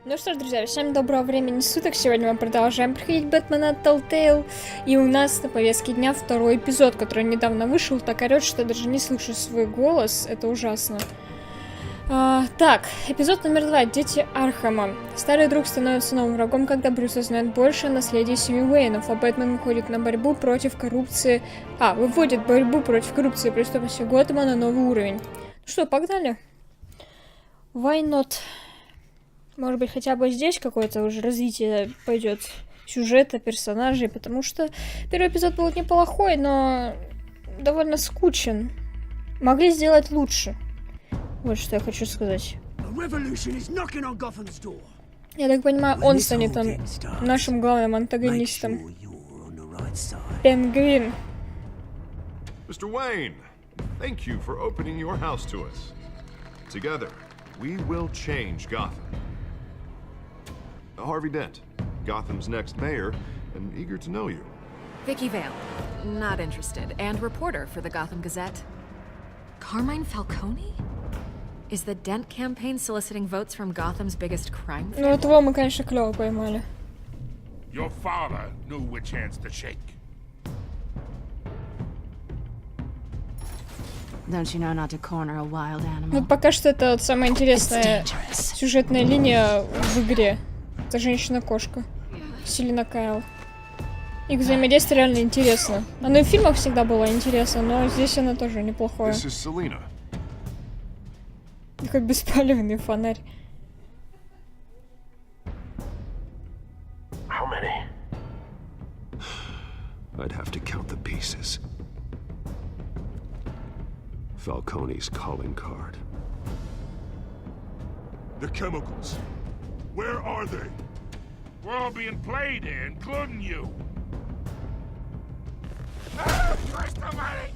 Ну что ж, друзья, всем доброго времени суток. Сегодня мы продолжаем проходить Бэтмена Telltale. И у нас на повестке дня второй эпизод, который недавно вышел. Так орёт, что я даже не слышу свой голос. Это ужасно. Так, эпизод номер 2. Дети Архама. Старый друг становится новым врагом, когда Брюс узнает больше о наследии семьи Уэйнов, а Бэтмен выходит на борьбу против коррупции... выводит борьбу против коррупции и преступности Готэма на новый уровень. Ну что, погнали? Why not? Может быть, хотя бы здесь какое-то уже развитие пойдет сюжета, персонажей, потому что первый эпизод был неплохой, но довольно скучен. Могли сделать лучше. Вот что я хочу сказать. Я так понимаю, он станет нашим главным антагонистом. Пингвин. Mr. Wayne, thank you for opening your house to us. Together, we will change Gotham. Harvey Dent, Gotham's next mayor, and eager to know you. Vicky Vale, not interested, and reporter for the Gotham Gazette. Carmine Falcone? Is the Dent campaign soliciting votes from Gotham's biggest crime family? Ну, этого мы, конечно, клёво поймали. Your father knew which hands to shake. Don't you know not to corner a wild animal? Ну, пока что это вот самая интересная сюжетная линия в игре. Это женщина-кошка. Селина Кайл. Их взаимодействие реально интересно. Оно и в фильмах всегда было интересно, но здесь оно тоже неплохое. Такой беспалевный фонарь. How many? I'd have to count the pieces. Falcone's calling card. The chemicals. Where are they? We're all being played here, including you. Where's the money?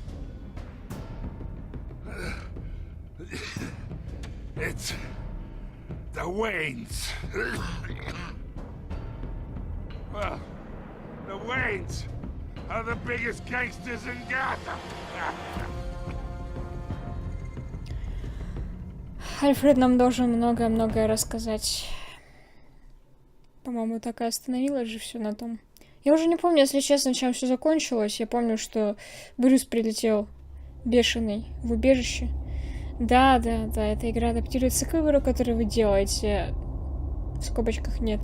It's the Waynes. Well, the Waynes are the biggest gangsters in Gotham. Альфред нам должен многое-многое рассказать. По-моему, так и остановилось же все на том. Я уже не помню, если честно, чем все закончилось. Я помню, что Брюс прилетел бешеный в убежище. Да, эта игра адаптируется к выбору, который вы делаете. В скобочках нет.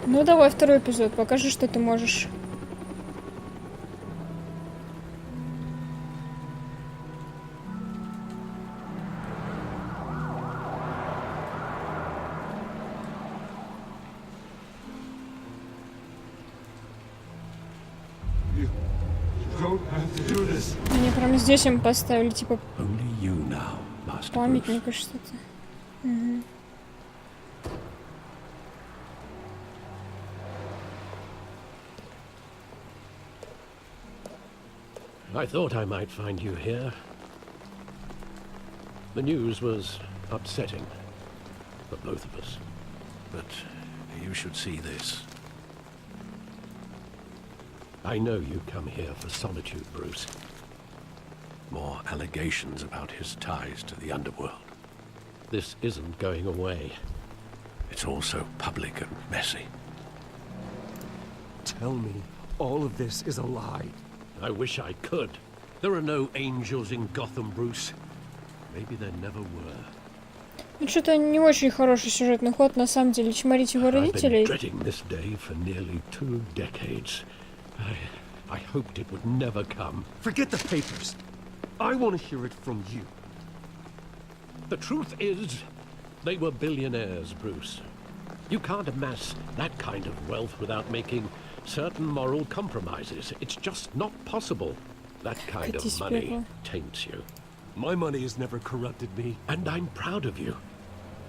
Ну давай второй эпизод, покажи, что ты можешь. Мне прям здесь им поставили, типа, памятник и что-то. Угу. I thought I might find you here. The news was upsetting for both of us. But you should see this. I know you come here for solitude, Bruce. More allegations about his ties to the underworld. This isn't going away. It's all so public and messy. Tell me all of this is a lie. I wish I could. There are no angels in Gotham, Bruce. Maybe there never were. Ну, что-то не очень хороший сюжетный ход, на самом деле, чморить его родителей. I've been dreading this day for nearly 2 decades. I hoped it would never come. Forget the papers. I want to hear it from you. The truth is, they were billionaires, Bruce. You can't amass that kind of wealth without making certain moral compromises. It's just not possible. That kind of money taints you. My money has never corrupted me. And I'm proud of you.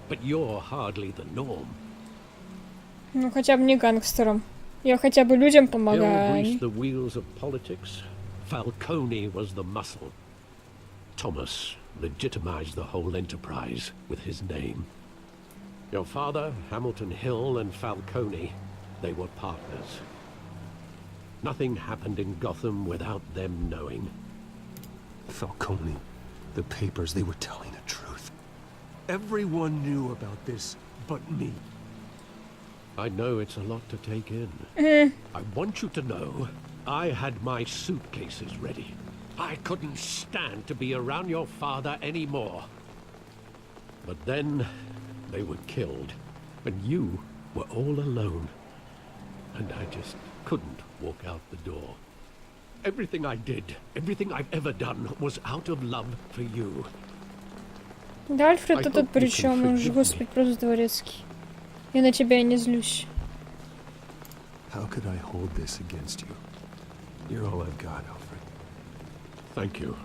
But you're hardly the norm. Ну, хотя бы не гангстером. Я хотя бы людям помогаю. He'll grease the wheels of politics. Falcone was the muscle. Thomas legitimized the whole enterprise with his name. Your father, Hamilton Hill, and Falcone, they were partners. Nothing happened in Gotham without them knowing. Falcone, the papers, they were telling the truth. Everyone knew about this but me. I know it's a lot to take in. I want you to know, I had my suitcases ready. I couldn't stand to be around your father anymore. But then, they were killed, and you were all alone. And I just couldn't walk out the door. Everything I did, everything I've ever done, was out of love for you. Да, Альфред тут при чем? Он же, господи, просто дворецкий. Я на тебя и не злюсь. How could I hold this against you? You're all I've got, Alfred. Thank you.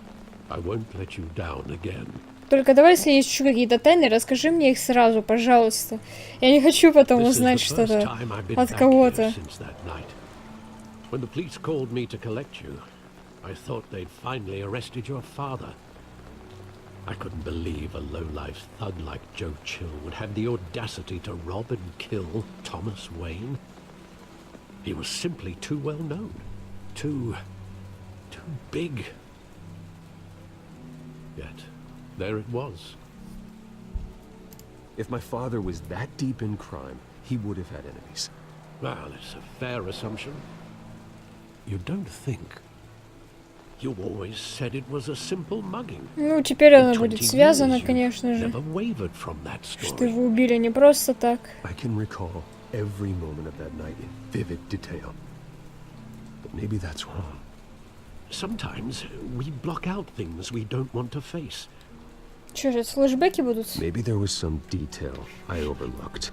I won't let you down again. Только давай, если есть еще какие-то тайны, расскажи мне их сразу, пожалуйста. Я не хочу потом узнать что-то от кого-то. When the police called me to collect you, I thought they'd finally arrested your father. I couldn't believe a low-life thug like Joe Chill would have the audacity to rob and kill Thomas Wayne. He was simply too well known. Too big. Yet, there it was. If my father was that deep in crime, he would have had enemies. Well, it's a fair assumption. You don't think? You always said it was a simple mugging. Ну, теперь оно будет связано, конечно же. Never wavered from that story. Что его убили не просто так. I can recall every moment of that night in vivid detail. But maybe that's wrong. Sometimes we block out things we don't want to face. Что же, флешбеки будут? Maybe there was some detail I overlooked.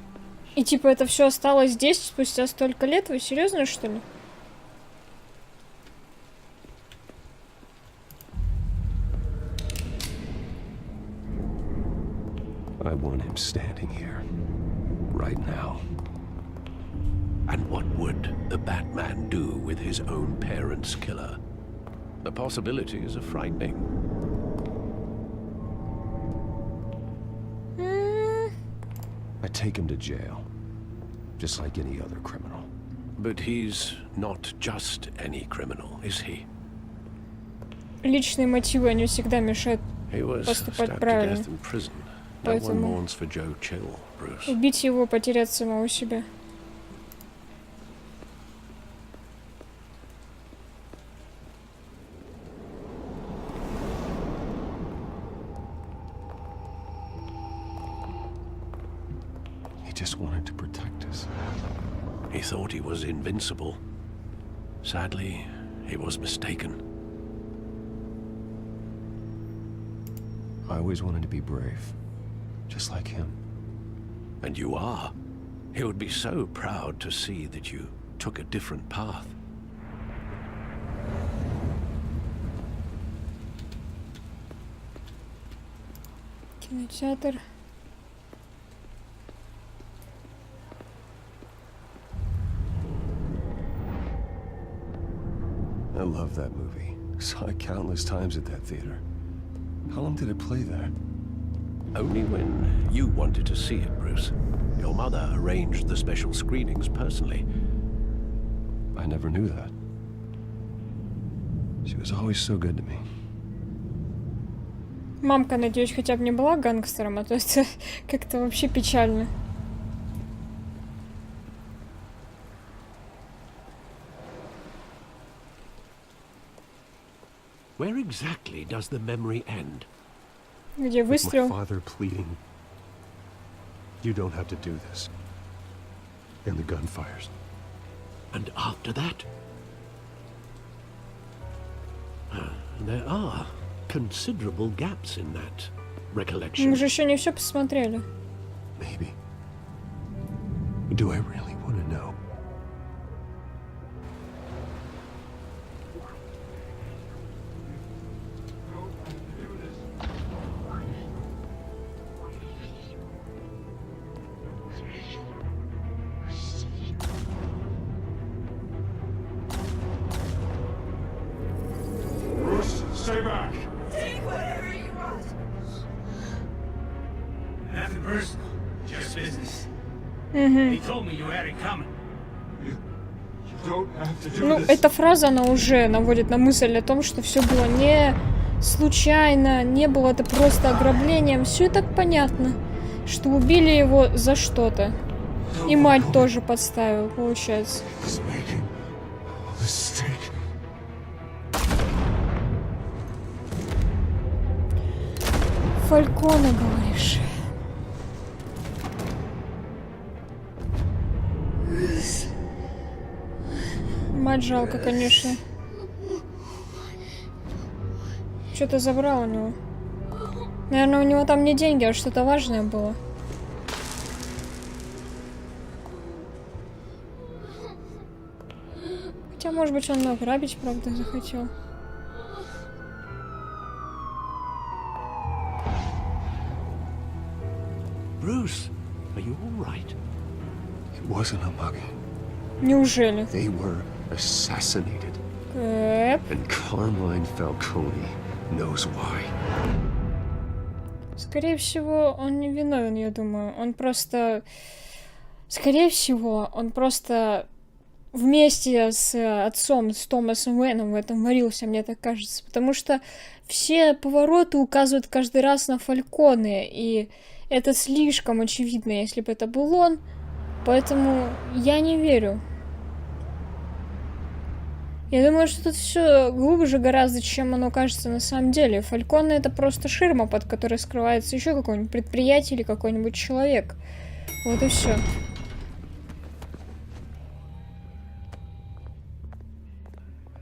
И типа это все осталось здесь спустя столько лет? Вы серьезно, что ли? I want him standing here. Right now. And what would the Batman do with his own parents' killer? The possibilities are frightening. I take him to jail. Just like any other criminal. But he's not just any criminal, is he? Личные мотивы, они всегда мешают He was поступать stabbed to правильно. death in prison. No one Поэтому mourns for Joe Chill, Bruce. убить его, потерять самого себя. He just wanted to protect us. He thought he was invincible. Sadly, he was mistaken. I always wanted to be brave. Just like him. And you are. He would be so proud to see that you took a different path. Кинотеатр. I love that movie. Saw it countless times at that theater. How long did it play there? Only when you wanted to see it, Bruce. Your mother arranged the special screenings personally. I never knew that. She was always so good to me. Мамка, надеюсь, хотя бы не была гангстером, а то это как-то вообще печально. Where exactly does the memory end? Где With my выстрел? father pleading, you don't have to do this. And the gun fires. And after that? There are considerable gaps in that recollection. Мы же еще не все посмотрели. Maybe. Do I really want to know? Bruce, stay back. Take whatever you want. Nothing personal, just business. He told me you had it coming. You Ну, эта фраза, она уже наводит на мысль о том, что все было не случайно, не было это просто ограблением. Все и так понятно, что убили его за что-то. И мать тоже подставила, получается. Фалькона, говоришь? Мать жалко, конечно. Что-то забрал у него. Наверное, у него там не деньги, а что-то важное было. Хотя, может быть, он ограбить, правда, захотел. Bruce, are you all right? It wasn't a mugging. Неужели? They were assassinated. Кэп. And Carmine Falcone knows why. Скорее всего, он не виновен, я думаю. Он просто... Скорее всего, он просто вместе с отцом, с Томасом Уэйном в этом варился, мне так кажется. Потому что все повороты указывают каждый раз на Фальконе, и это слишком очевидно, если бы это был он. Поэтому я не верю. Я думаю, что тут все глубже гораздо, чем оно кажется на самом деле. Фальконе — это просто ширма, под которой скрывается еще какое-нибудь предприятие или какой-нибудь человек. Вот и все.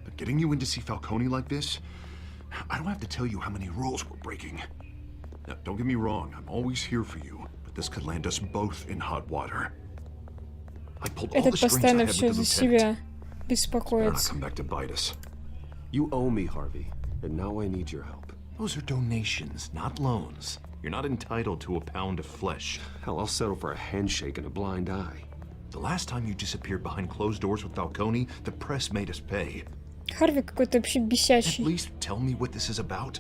But getting you in to see Falcone like this, I don't have to tell you how many rules we're breaking. Now, don't get me wrong, I'm always here for you, but this could land us both in hot water. I pulled all the Этот strings I постоянно had with все the за lieutenant. себя Better not беспокоится. come back to bite us. You owe me, Harvey, and now I need your help. Those are donations, not loans. You're not entitled to a pound of flesh. Hell, I'll settle for a handshake and a blind eye. The last time you disappeared behind closed doors with Falcone, the press made us pay. Харви какой-то вообще At бесячий. least tell me what this is about.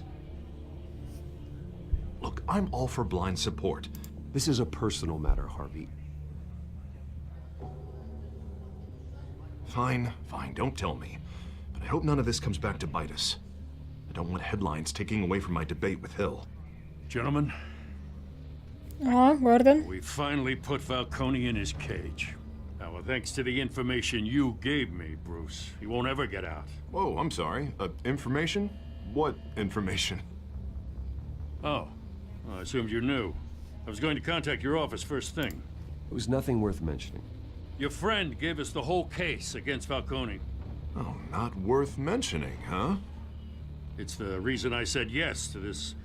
Look, I'm all for blind support. This is a personal matter, Harvey. Fine, fine, don't tell me. But I hope none of this comes back to bite us. I don't want headlines taking away from my debate with Hill. Gentlemen, А, Гордон. we finally put Falcone in his cage. Now, thanks to the information you gave me, Bruce, he won't ever get out. Whoa, I'm sorry. Information? What information? Oh, well, I assumed you knew. I was going to contact your office first thing. It was nothing worth mentioning. Your friend gave us the whole case against Falcone. Oh, not worth mentioning, huh? It's the reason I said yes to this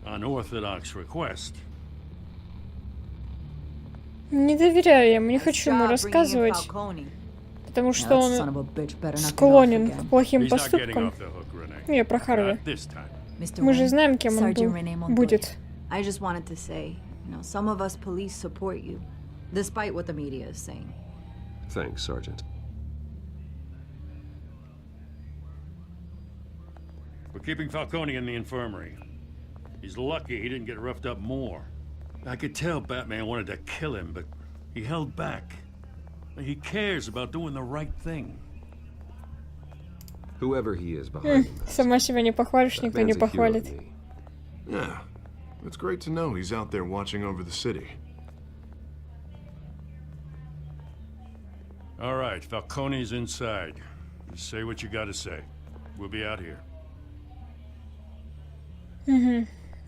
unorthodox request. Не доверяю ему, не хочу ему Job bringing in рассказывать, Falcone. потому Now, что that son он of a bitch better not get off склонен again. к плохим He's not getting поступкам. off the hook, Renee. Не, про Харви. Not this time. Mr. Мы же Wayne, знаем, кем он Sergeant Renee был. Montoya. Будет. I just wanted to say, some of us police support you, despite what the media is saying. Thanks, Sergeant. We're keeping Falcone in the infirmary. He's lucky he didn't get roughed up more. I could tell Batman wanted to kill him, but he held back. He cares about doing the right thing. Whoever he is behind the mask, Сама себя не похвалишь, that никто не man's a hero to похвалит. me. Yeah. It's great to know he's out there watching over the city. All right, Falcone's inside. Just say what you gotta say. We'll be out here.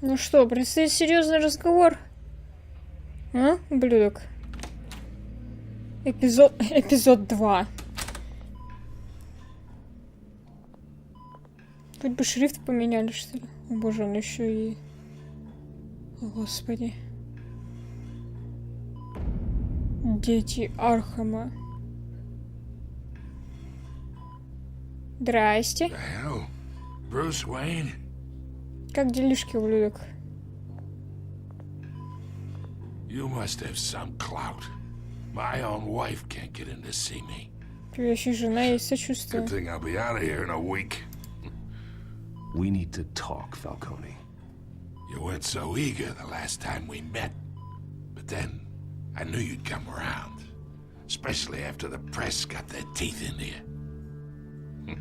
Ну что, предстоит серьезный разговор? А, ублюдок? Эпизод 2. Хоть бы шрифт поменяли, что ли? О боже, он еще и... О, Господи. Дети Архама. Здрасте. Hell? Bruce Wayne? Как делишки, ублюдок? You must have some clout. My own wife can't get in to see me. У тебя еще жена есть, сочувствие. Good thing I'll be out of here in a week. We need to talk, Falcone. You weren't so eager the last time we met. But then, I knew you'd come around. especially after the press got their teeth into you.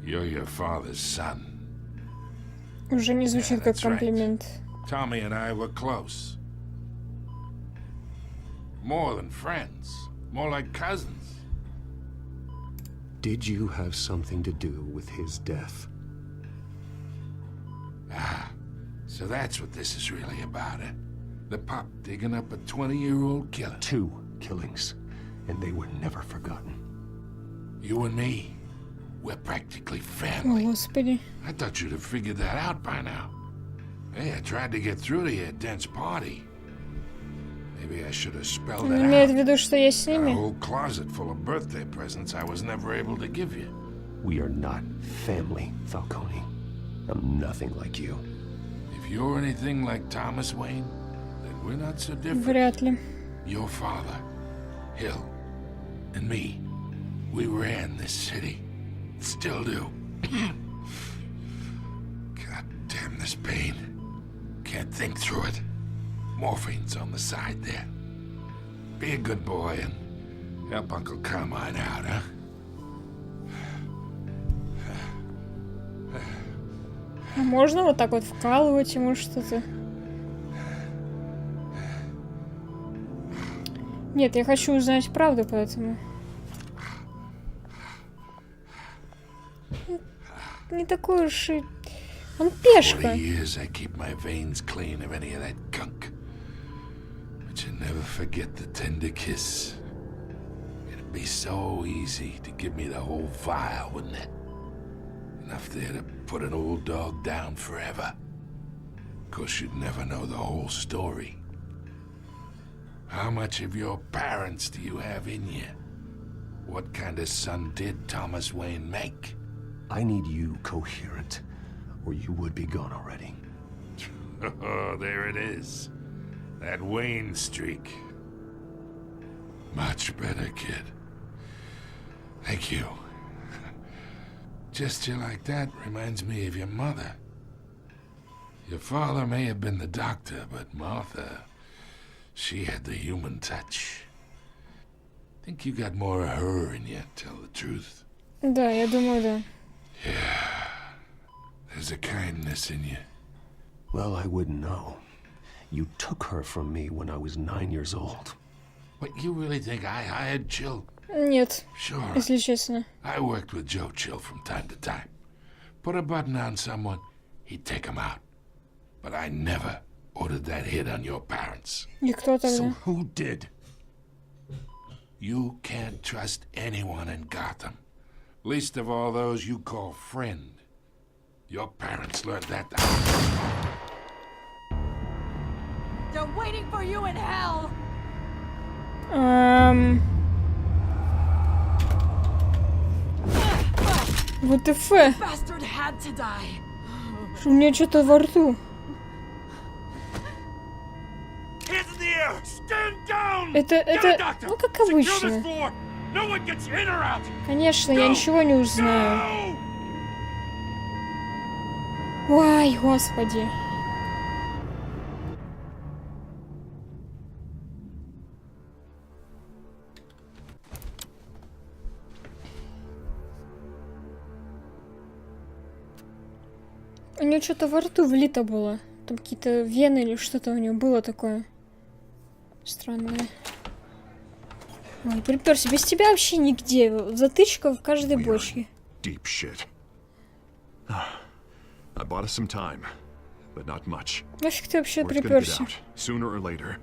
You're your father's son. Уже не звучит как that's right. комплимент. Tommy and I were close. More than friends. More like cousins. Did you have something to do with his death? So that's what this is really about, eh? The pop digging up a 20-year-old killer. 2 killings, and they were never forgotten. You and me, we're practically О, family. Господи. I thought you'd have figured that out by now. Hey, I tried to get through to your dense party. Maybe I should have spelled Он it имеет в out. виду, что я с A ними? whole closet full of birthday presents I was never able to give you. We are not family, Falcone. I'm nothing like you. If you're anything like Thomas Wayne, then we're not so different. Вряд ли. Your father, Hill, and me, we ran this city. Still do. God damn this pain. Can't think through it. Morphine's on the side there. Be a good boy and help Uncle Carmine out, huh? А можно вот так вот вкалывать ему что-то? Нет, я хочу узнать правду, поэтому... Не такой уж и... Он 40 пешка. years I keep my veins clean of any of that gunk. But you never forget the tender kiss. It'd be so easy to give me the whole vial, wouldn't it? Enough there to put an old dog down forever. Of course, you'd never know the whole story. How much of your parents do you have in you? What kind of son did Thomas Wayne make? I need you coherent, or you would be gone already. Oh, there it is. That Wayne streak. Much better, kid. Thank you. Gesture like that reminds me of your mother. Your father may have been the doctor, but Martha, she had the human touch. Think you got more of her in you, tell the truth. Да, я думаю, да. There's a kindness in you. Well, I wouldn't know. You took her from me when I was 9 years old. What, you really think I hired Chill? Нет, Sure. если честно. I worked with Joe Chill from time to time. Put a button on someone, he'd take him out. But I never ordered that hit on your parents. И кто So тогда? who did? You can't trust anyone in Gotham. Least of all those you call friend. Your parents learned that. They're waiting for you in hell! ВТФ. Bastard had to die. У меня что-то во рту. Hands in the air! Stand down! Это, ну как обычно. No one gets in or out! Конечно, я ничего не узнаю. Ой, господи. У нее что-то во рту влито было. Там какие-то вены или что-то у нее было такое. Странное. Ой, приперся. Без тебя вообще нигде. Затычка в каждой We are бочке. Deep shit. I bought us some time, but not much. Нафиг ты вообще We're gonna get приперся? out sooner or later.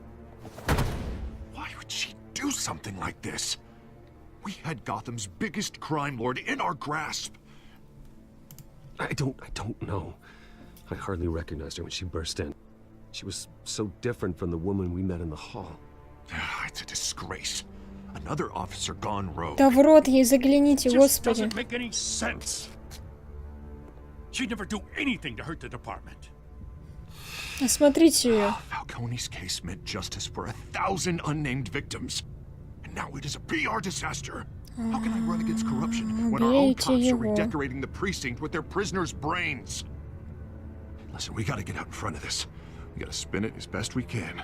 Why would she do something like this? We had Gotham's biggest crime lord in our grasp. I don't know. I hardly recognized her when she burst in. She was so different from the woman we met in the hall. It's a disgrace. Another officer gone rogue. Да в рот ей загляните, Just господи. doesn't make any sense. She'd never do anything to hurt the department. Осмотрите ее. Falcone's case meant justice for 1,000 unnamed victims. And now it is a PR disaster. How can I run against corruption when our own Убейте cops are его. redecorating the precinct with their prisoners' brains? Listen, we gotta get out in front of this. We gotta spin it as best we can.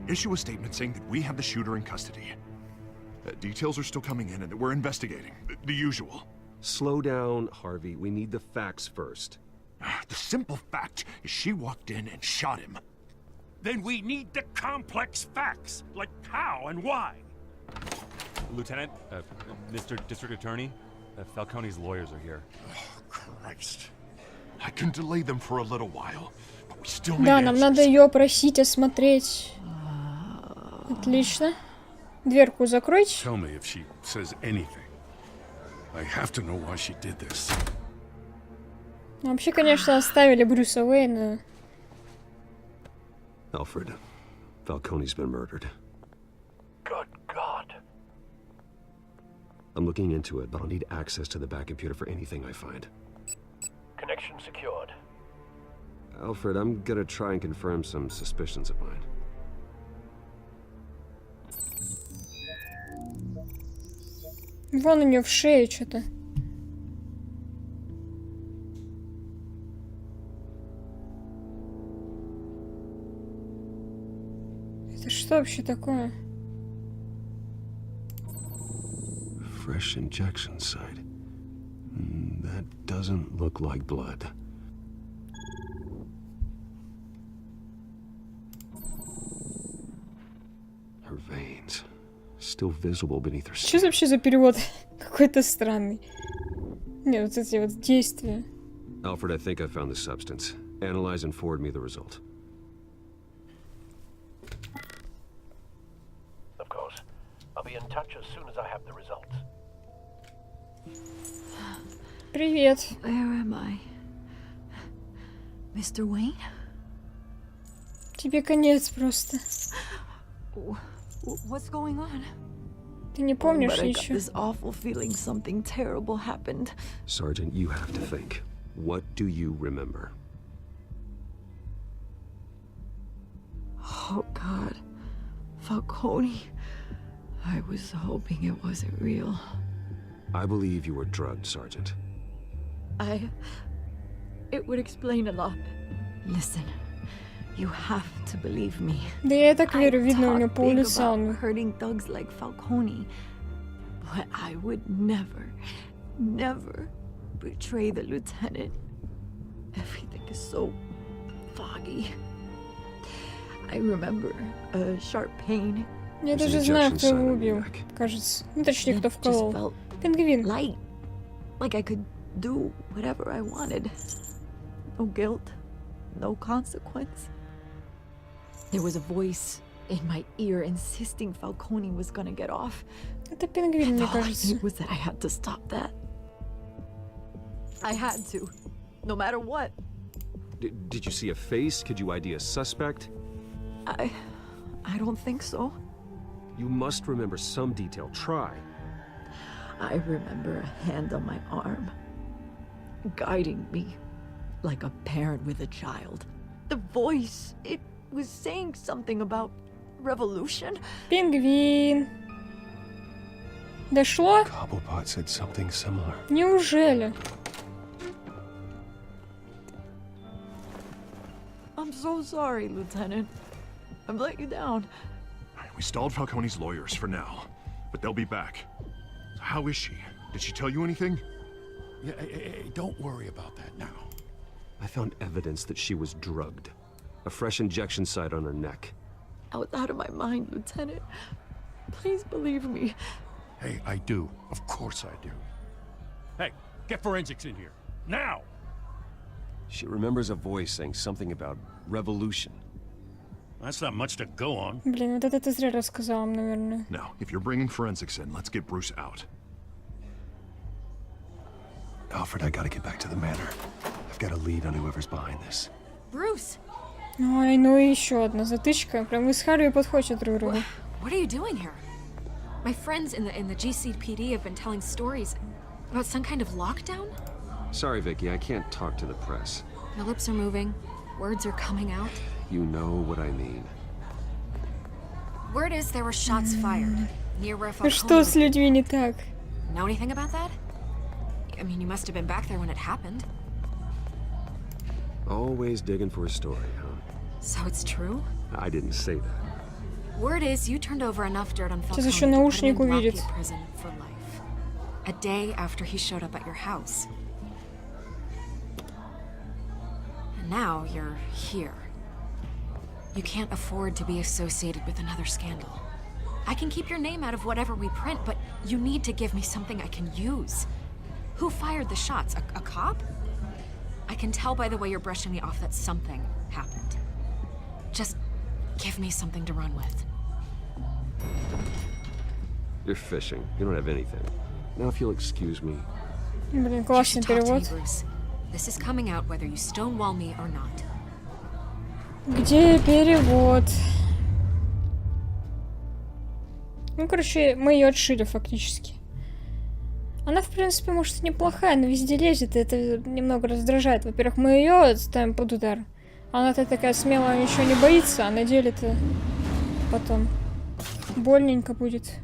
Issue a statement saying that we have the shooter in custody. Details are still coming in, and we're investigating. The usual. Slow down, Harvey. We need the facts first. The simple fact is she walked in and shot him. Then we need the complex facts, like how and why. Lieutenant, Mr. District Attorney, Falcone's lawyers are here. Oh, Christ. I can delay them for a little while, but we still need Да, нам надо answers. ее опросить, осмотреть. Отлично. Дверку закройте. Tell me if she says anything. I have to know why she did this. Вообще, конечно, оставили Брюса Уэйна. Alfred, Falcone's been murdered. Good God. I'm looking into it, but I'll need access to the back computer for anything I find. Connection secured. Alfred, I'm gonna try and confirm some suspicions of mine. Вон у нее в шее что-то. Это что вообще такое? Fresh injection site. That doesn't look like blood. Her veins. Still visible beneath her Что skin. вообще за перевод? Какой-то странный. Нет, вот эти вот действия. Alfred, I think I found the substance. Analyze and forward me the result. Of course. I'll be in touch as soon as I have the results. Привет. Where am I? Mr. Wayne? Тебе конец просто. What's going on? Ты не помнишь But I got ничего. this awful feeling something terrible happened. Sergeant, you have to think. What do you remember? Oh God. Falcone. I was hoping it wasn't real. I believe you were drugged, Sergeant. It would explain a lot. Listen, you have to believe me. Да я так верю, видно у него talk по big улице about он. hurting thugs like Falcone, but I would never betray the lieutenant. Everything is so foggy. I remember a sharp pain. Я There's даже an знаю, injection кто его site on your убил, neck. кажется. Ну, точнее, It кто just вколол. felt Пингвин. light, like I could do whatever I wanted. No guilt, no consequence. There was a voice in my ear insisting Falcone was gonna get off. Это пингвин, мне All I кажется. knew was that I had to stop that. I had to, no matter what. Did you see a face? Could you ID a suspect? I don't think so. You must remember some detail. Try. I remember a hand on my arm, guiding me like a parent with a child. The voice, it was saying something about revolution. Пингвин. Дошло? Cobblepot said something similar. Неужели? I'm so sorry, Lieutenant. I've let you down. We stalled Falcone's lawyers for now, but they'll be back. So how is she? Did she tell you anything? Yeah, hey, don't worry about that now. I found evidence that she was drugged. A fresh injection site on her neck. I was out of my mind, Lieutenant. Please believe me. Hey, I do. Of course I do. Hey, get forensics in here. Now! She remembers a voice saying something about revolution. That's not much to go on. Блин, вот это ты зря рассказал, наверное. Now, if you're bringing forensics in, let's get Bruce out. Alfred, I gotta get back to the manor. I've got a lead on whoever's behind this. Bruce, Ой, ну и еще одна затычка. Прям вы с Харви подходите друг к другу. what are you doing here? My friends in the GCPD have been telling stories about some kind of lockdown. Sorry, Vicky, I can't talk to the press. My lips are moving, words are coming out. You know what I mean. Word is there were shots fired near where А Falcone что was. с людьми не так? Know anything about that? I mean, you must have been back there when it happened. Always digging for a story, huh? So it's true? I didn't say that. Word is you turned over enough dirt on Сейчас Falcone еще to put him in наушник Rocky увидит. prison for life. A day after he showed up at your house. And now you're here. You can't afford to be associated with another scandal. I can keep your name out of whatever we print, but you need to give me something I can use. Who fired the shots? A cop? I can tell by the way you're brushing me off that something happened. Just give me something to run with. You're fishing. You don't have anything. Now, if you'll excuse me. Блин, You классный should talk to me, перевод. Bruce. This is coming out whether you stonewall me or not. Где перевод? Ну, короче, мы ее отшили фактически. Она, в принципе, может, и неплохая, но везде лезет, и это немного раздражает. Во-первых, мы ее ставим под удар. Она-то такая смелая, ничего не боится, а на деле-то потом больненько будет.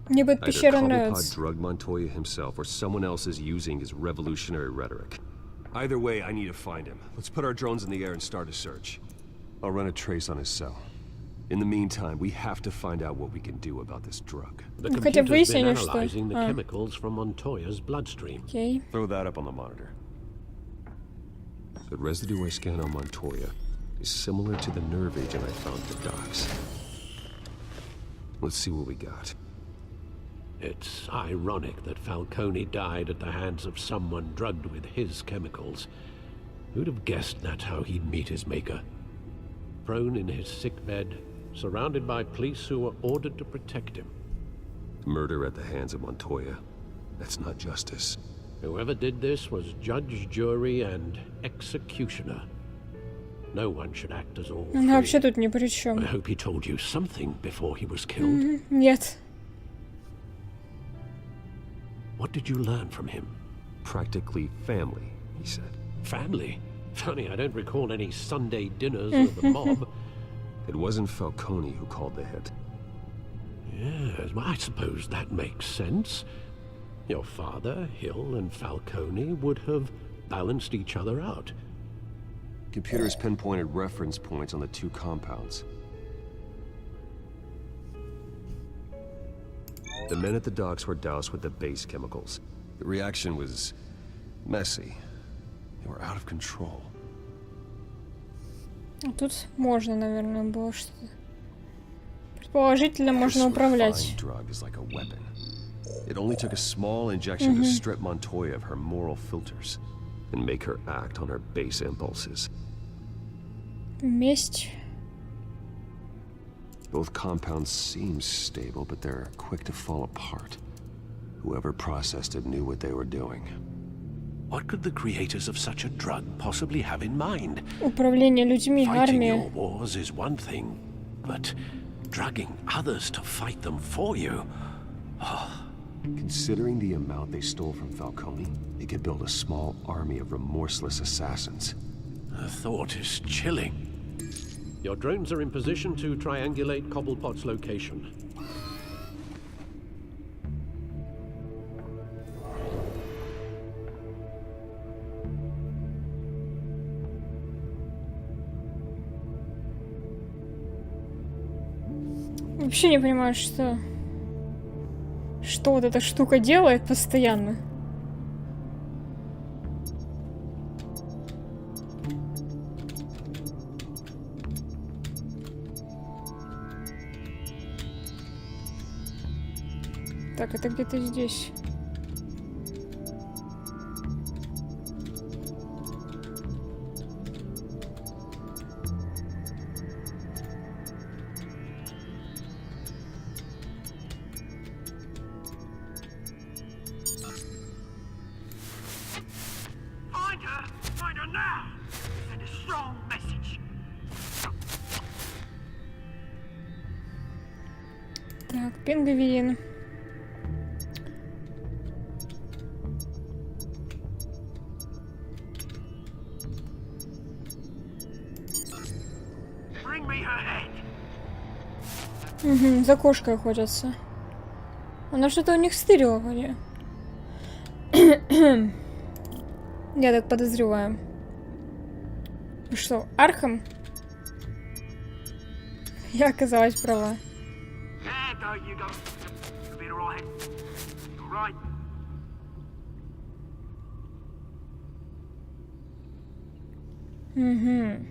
Мне бы эта пещера Either Cobblepot нравится. drugged Montoya himself, or someone else is using his revolutionary rhetoric. Either way, I need to find him. Let's put our drones in the air and start a search. I'll run a trace on his cell. In the meantime, we have to find out what we can do about this drug. The Ну, хотя бы computer's been выяснили, что... analyzing the А, chemicals from Montoya's bloodstream. окей. Throw that up on the monitor. The residue I scan on Montoya is similar to the nerve agent I found at the docks. Let's see what we got. It's ironic that Falcone died at the hands of someone drugged with his chemicals. Who'd have guessed that's how he'd meet his maker? Prone in his sickbed, surrounded by police who were ordered to protect him. Murder at the hands of Montoya. That's not justice. Whoever did this was judge, jury, and executioner. No one should act as all Она three. вообще тут ни при I чем. hope he told you something before he was killed. Нет. What did you learn from him? Practically family, he said. Family? Funny, I don't recall any Sunday dinners or the mob. It wasn't Falcone who called the hit. Yes, well, I suppose that makes sense. Your father, Hill, and Falcone would have balanced each other out. Computers pinpointed reference points on the two compounds. The men at the docks were doused with the base chemicals. The reaction was messy. They were out of control. А тут можно, наверное, было что-то. Предположительно, This можно управлять. refined drug is like a weapon. It only took a small injection to strip Montoya of her moral filters and make her act on her base impulses. Месть. Both compounds seem stable, but they're quick to fall apart. Whoever processed it knew what they were doing. What could the creators of such a drug possibly have in mind? Управление людьми, Fighting армия. your wars is one thing, but drugging others to fight them for you? Considering the amount they stole from Falcone, they could build a small army of remorseless assassins. The thought is chilling. Your drones are in position to triangulate Cobblepot's location. Вообще не понимаю, что вот эта штука делает постоянно. Так, это где-то здесь. Find her! Find her now! Send a strong message. Так, пингвин. Bring me her head. Угу, за кошкой охотятся. Она что-то у них стырила вроде. Я так подозреваю. Что, Архам? Я оказалась права. Yeah, don't you go. You'll be alright. You're right. Угу.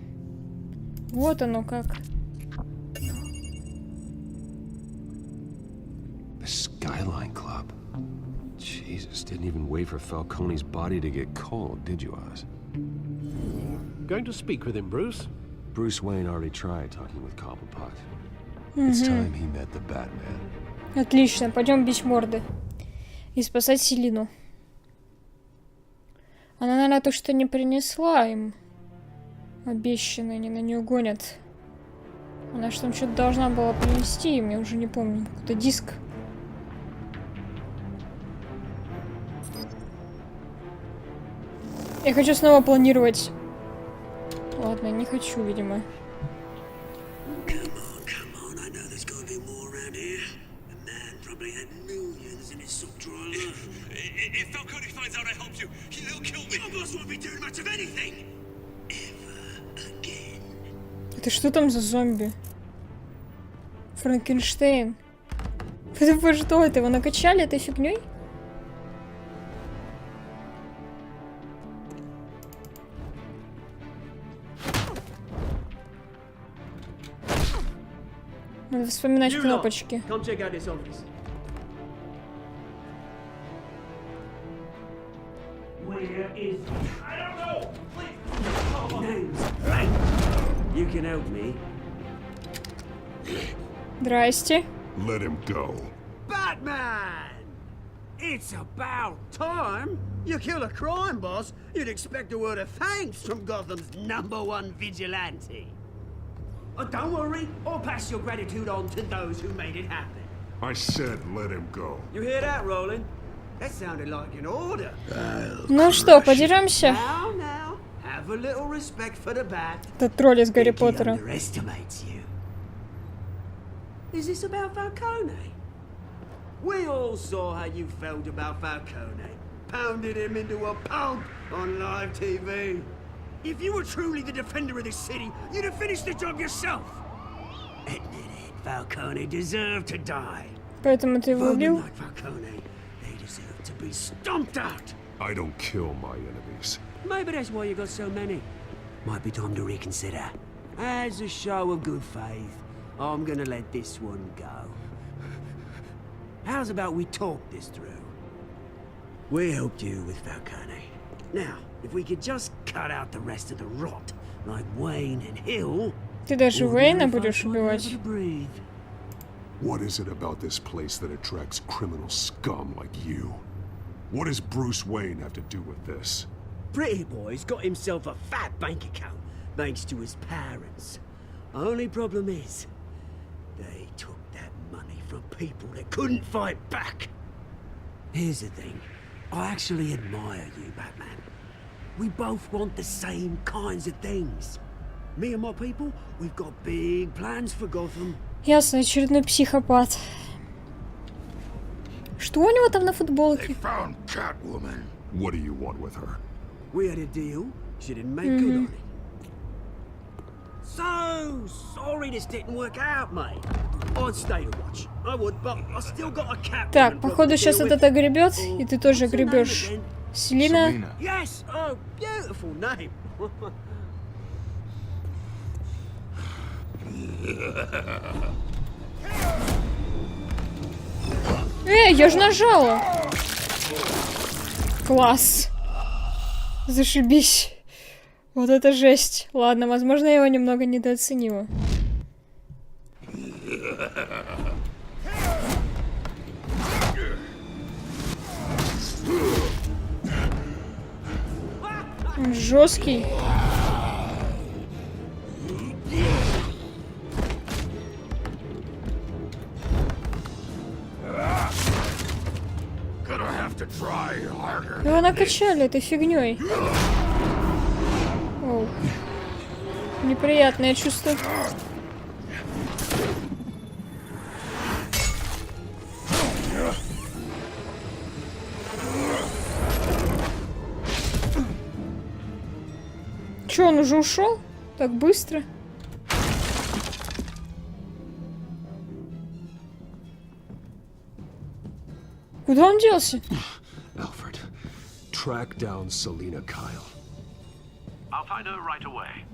Вот оно как. The Skyline Club. Jesus, didn't even wait for Falcone's body to get cold, did you, Oz? Going to speak with him, Bruce? Bruce Wayne already tried talking with Cobblepot. It's time he met the Batman. Отлично, пойдем бить морды. И спасать Селину. Она, наверное, то, что не принесла им. Обещанные, они на нее гонят. Она что там что-то должна была принести им, я уже не помню. Какой-то диск. Я хочу снова планировать. Ладно, не хочу, видимо. If Falcone finds out I helped you, he'll kill me. My boss won't be doing much of anything. Ever again. Это что там за зомби? Франкенштейн. Это что, это его накачали этой фигней? Надо вспоминать кнопочки. Come check out this office. Where is he? I don't know. Please. Names. Right. You can help me. Здрасте. Let him go. Batman! It's about time. You kill a crime boss, you'd expect a word of thanks from Gotham's #1 vigilante. Oh, don't worry, I'll pass your gratitude on to those who made it happen. I said let him go. You hear that, Roland? That sounded like an order. Ну что, подеремся? Now, now, have a little respect for the bat. Это тролль из Гарри Think he Поттера. underestimates you. Is this about Falcone? We all saw how you felt about Falcone. Pounded him into a pulp on live TV. If you were truly the defender of this city, you'd have finished the job yourself. Admit it, Falcone deserved to die. Поэтому ты его Vermin убил? like Falcone, they deserve to be stomped out. I don't kill my enemies. Maybe that's why you got so many. Might be time to reconsider. As a show of good faith, I'm gonna let this one go. How's about we talk this through? We helped you with Falcone. Now, if we could just cut out the rest of the rot, like Wayne and Hill... Ты даже Уэйна ordinary будешь folks might be able убивать? to breathe. What is it about this place that attracts criminal scum like you? What does Bruce Wayne have to do with this? Pretty Boy's got himself a fat bank account, thanks to his parents. Only problem is, they took that money from people that couldn't fight back. Here's the thing. I actually admire you, Batman. We both want the same kinds of things. Me and my people, we've got big plans for Gotham. Ясно, очередной психопат. Что у него там на They футболке? found Catwoman. What do you want with her? We had a deal. She didn't make good on it. So sorry this didn't work out, mate. I'd stay to watch. I would, but I still got a cat. Так, походу сейчас вот это гребет, и ты тоже гребешь. Селина. Yes, oh, beautiful name. Я же нажала. Класс. Зашибись. Вот это жесть. Ладно, возможно, я его немного недооценила. Он жесткий. Его накачали этой фигней. Оу. Неприятное чувство. Че, он уже ушел? Так быстро. Куда он делся? Alfred, track down Selena Kyle. I'll find her right away.